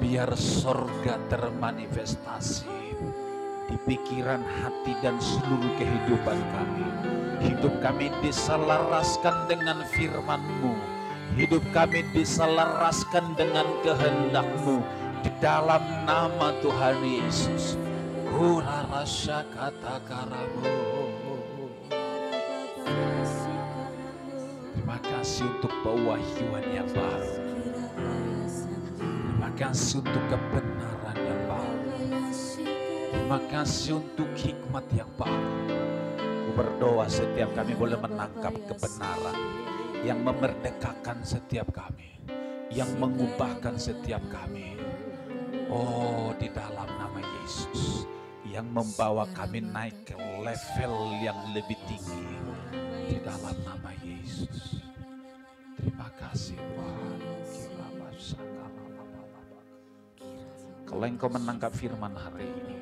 biar sorga termanifestasi di pikiran, hati, dan seluruh kehidupan kami. Hidup kami diselaraskan dengan firman-Mu. Hidup kami diselaraskan dengan kehendak-Mu. Di dalam nama Tuhan Yesus. Kura rasa kata karamu. Terima kasih untuk pewahyuan yang baru. Terima kasih untuk kebenaran yang baru. Terima kasih untuk hikmat yang baru. Aku berdoa setiap kami boleh menangkap kebenaran yang memerdekakan setiap kami, yang mengubahkan setiap kami. Oh, di dalam nama Yesus, yang membawa kami naik ke level yang lebih tinggi. Di dalam nama Yesus. Terima kasih Tuhan. Kalau engkau menangkap firman hari ini,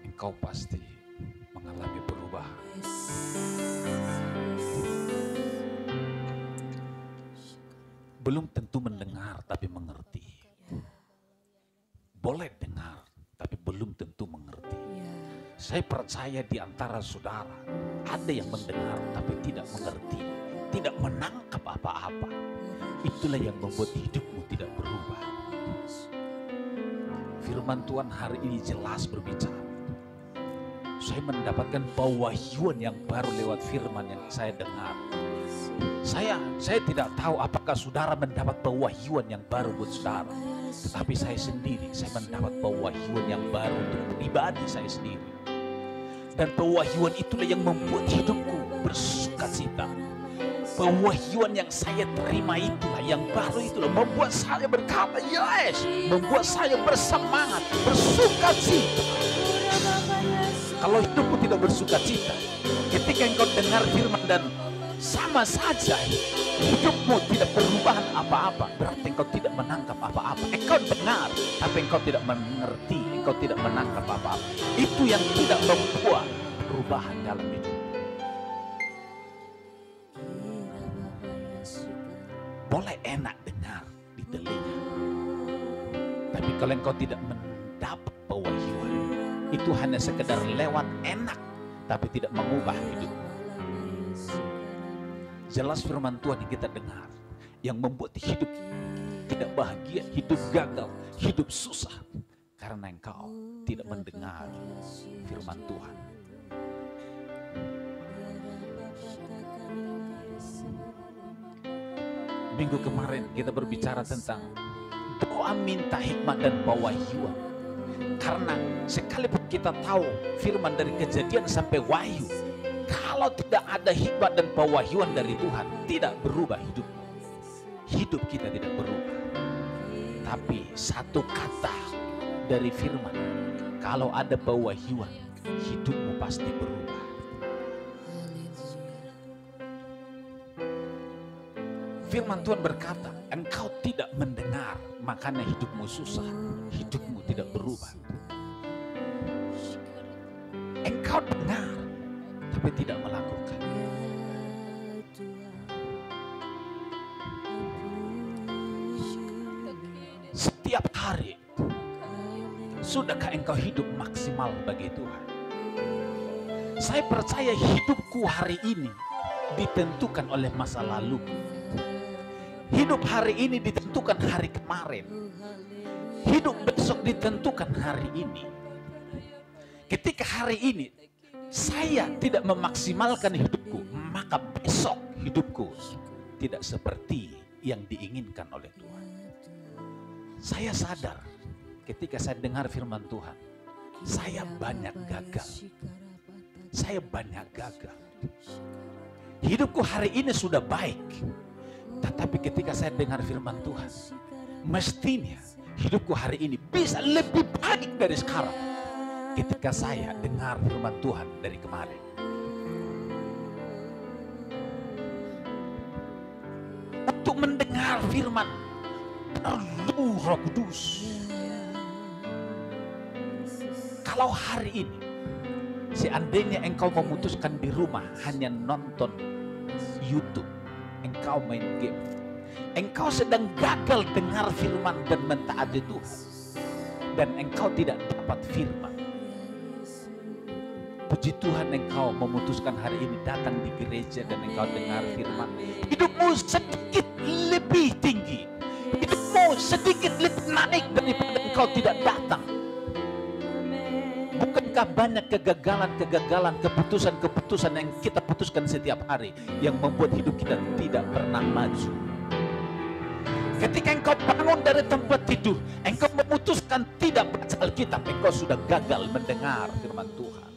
engkau pasti mengalami perubahan. Belum tentu mendengar tapi mengerti. Boleh dengar tapi belum tentu mengerti. Saya percaya di antara saudara ada yang mendengar tapi tidak mengerti, tidak menangkap apa-apa. Itulah yang membuat hidupmu tidak berubah. Firman Tuhan hari ini jelas berbicara. Saya mendapatkan pewahyuan yang baru lewat firman yang saya dengar. Saya tidak tahu apakah saudara mendapat pewahyuan yang baru buat saudara. Tetapi saya sendiri, saya mendapat pewahyuan yang baru untuk pribadi saya sendiri. Dan pewahyuan itulah yang membuat hidupku bersukacita. Pewahyuan yang saya terima itulah, yang baru itulah, membuat saya berkata yes, membuat saya bersemangat, bersukacita. Kalau hidupmu tidak bersukacita, ketika engkau dengar firman dan sama saja hidupmu tidak perubahan apa-apa, berarti engkau tidak menangkap apa-apa. Engkau dengar, tapi engkau tidak mengerti, engkau tidak menangkap apa-apa. Itu yang tidak membuat perubahan dalam hidup. Boleh enak dengar di telinga, tapi kalau engkau tidak mendapat pewahyuan, itu hanya sekedar lewat enak, tapi tidak mengubah hidupmu. Jelas firman Tuhan yang kita dengar, yang membuat hidup tidak bahagia, hidup gagal, hidup susah, karena engkau tidak mendengar firman Tuhan. Minggu kemarin kita berbicara tentang doa minta hikmat dan pewahyuan. Karena sekalipun kita tahu firman dari Kejadian sampai Wahyu, kalau tidak ada hikmat dan pewahyuan dari Tuhan, tidak berubah hidup. Hidup kita tidak berubah. Tapi satu kata dari firman, kalau ada pewahyuan, hidupmu pasti berubah. Firman Tuhan berkata, engkau tidak mendengar, makanya hidupmu susah, hidupmu tidak berubah. Engkau dengar, tapi tidak melakukan. Setiap hari, sudahkah engkau hidup maksimal bagi Tuhan? Saya percaya hidupku hari ini ditentukan oleh masa laluku. Hidup hari ini ditentukan hari kemarin. Hidup besok ditentukan hari ini. Ketika hari ini saya tidak memaksimalkan hidupku, maka besok hidupku tidak seperti yang diinginkan oleh Tuhan. Saya sadar ketika saya dengar firman Tuhan, saya banyak gagal. Saya banyak gagal. Hidupku hari ini sudah baik. Tetapi ketika saya dengar firman Tuhan, mestinya hidupku hari ini bisa lebih baik dari sekarang. Ketika saya dengar firman Tuhan dari kemarin. Untuk mendengar firman, perlu Roh Kudus. Kalau hari ini, seandainya engkau memutuskan di rumah hanya nonton YouTube, engkau main game, engkau sedang gagal dengar firman dan mentaati Tuhan, dan engkau tidak dapat firman. Puji Tuhan, engkau memutuskan hari ini datang di gereja dan engkau dengar firman. Hidupmu sedikit lebih tinggi, hidupmu sedikit lebih naik daripada engkau tidak datang. Bukankah banyak kegagalan-kegagalan, keputusan-keputusan yang kita putuskan setiap hari yang membuat hidup kita tidak pernah maju? Ketika engkau bangun dari tempat tidur, engkau memutuskan tidak baca Alkitab, engkau sudah gagal mendengar firman Tuhan.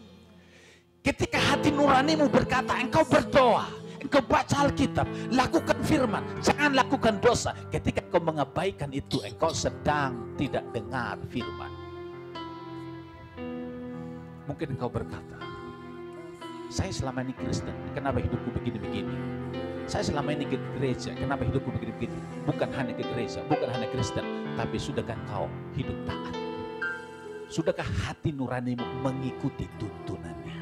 Ketika hati nuranimu berkata, engkau berdoa, engkau baca Alkitab, lakukan firman, jangan lakukan dosa. Ketika engkau mengabaikan itu, engkau sedang tidak dengar firman. Mungkin engkau berkata, saya selama ini Kristen, kenapa hidupku begini-begini? Saya selama ini ke gereja, kenapa hidupku begini-begini? Bukan hanya ke gereja, bukan hanya Kristen, tapi sudahkah engkau hidup taat? Sudahkah hati nuranimu mengikuti tuntunannya?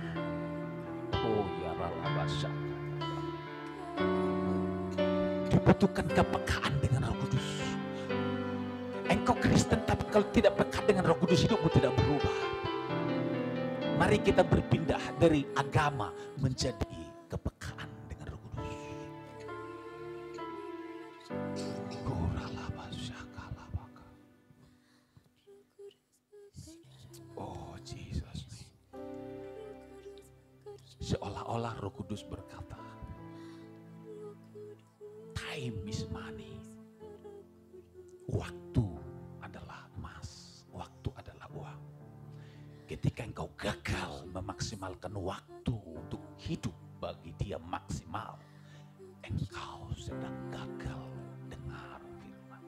Oh ya Rabasya. Dibutuhkan kepekaan dengan Roh Kudus. Engkau Kristen, tapi kalau tidak peka dengan Roh Kudus, hidupmu tidak berubah. Mari kita berpindah dari agama menjadi kepekaan dengan Roh Kudus. Oh Jesus. Seolah-olah Roh Kudus berkata, time is money. Waktu adalah emas, waktu adalah uang. Ketika engkau gagal memaksimalkan waktu untuk hidup bagi dia maksimal, engkau sedang gagal dengar firman.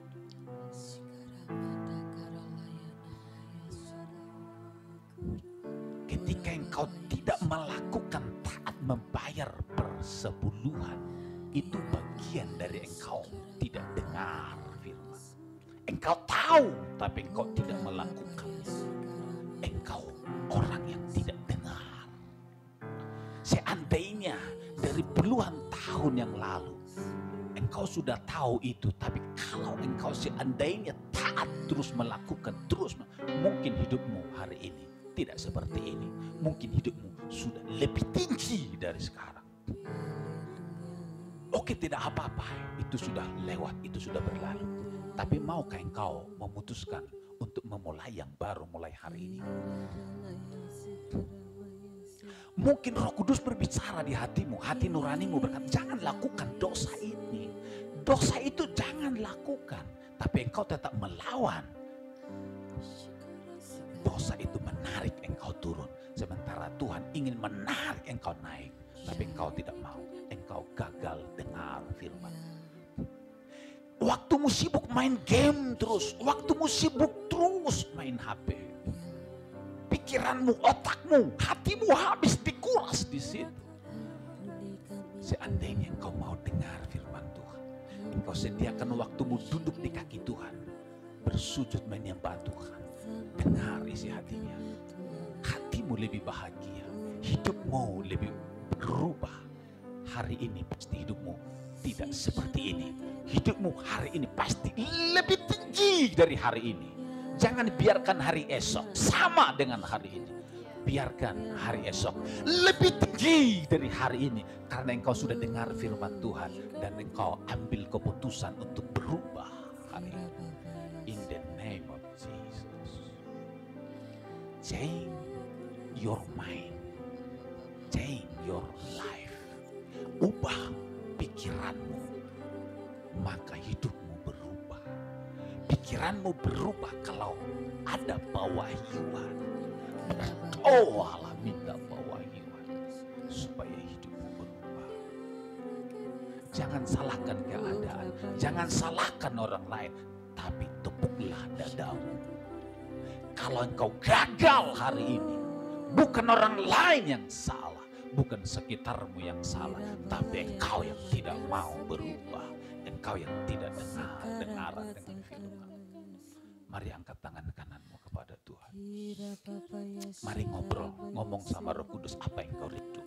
Ketika engkau tidak melakukan taat membayar persepuluhan, itu bagian dari engkau tidak dengar firman. Engkau tahu, tapi engkau tidak melakukannya. Engkau orang yang tidak dengar. Seandainya dari puluhan tahun yang lalu engkau sudah tahu itu, tapi kalau engkau seandainya taat terus melakukan, mungkin hidupmu hari ini tidak seperti ini. Mungkin hidupmu sudah lebih tinggi dari sekarang. Oke, tidak apa-apa, itu sudah lewat, itu sudah berlalu. Tapi maukah engkau memutuskan untuk memulai yang baru mulai hari ini? Mungkin Roh Kudus berbicara di hatimu, hati nuranimu berkata, jangan lakukan dosa ini. Dosa itu jangan lakukan, tapi engkau tetap melawan. Dosa itu menarik engkau turun, sementara Tuhan ingin menarik engkau naik, tapi engkau tidak mau. Engkau gagal dengar firman. Waktumu sibuk main game terus, waktumu sibuk terus main HP. Pikiranmu, otakmu, hatimu habis dikuras di situ. Seandainya engkau mau dengar firman Tuhan, engkau sediakan waktumu duduk di kaki Tuhan, bersujud menyembah Tuhan, dengar isi hatinya. Hatimu lebih bahagia, hidupmu lebih berubah. Hari ini pasti hidupmu tidak seperti ini. Hidupmu hari ini pasti lebih tinggi dari hari ini. Jangan biarkan hari esok sama dengan hari ini. Biarkan hari esok lebih tinggi dari hari ini. Karena engkau sudah dengar firman Tuhan dan engkau ambil keputusan untuk berubah hari ini. In the name of Jesus. Change your mind. Change your life. Ubah pikiranmu, maka hidupmu berubah. Pikiranmu berubah kalau ada pewahyuan. Berdoalah, minta pewahyuan supaya hidupmu berubah. Jangan salahkan keadaan, jangan salahkan orang lain, tapi tepuklah dadamu. Kalau engkau gagal hari ini, bukan orang lain yang salah, bukan sekitarmu yang salah, tapi engkau yang tidak mau berubah, engkau yang tidak dengaran dengan firman. Mari angkat tangan kananmu kepada Tuhan. Mari ngomong sama Roh Kudus apa yang kau rindu.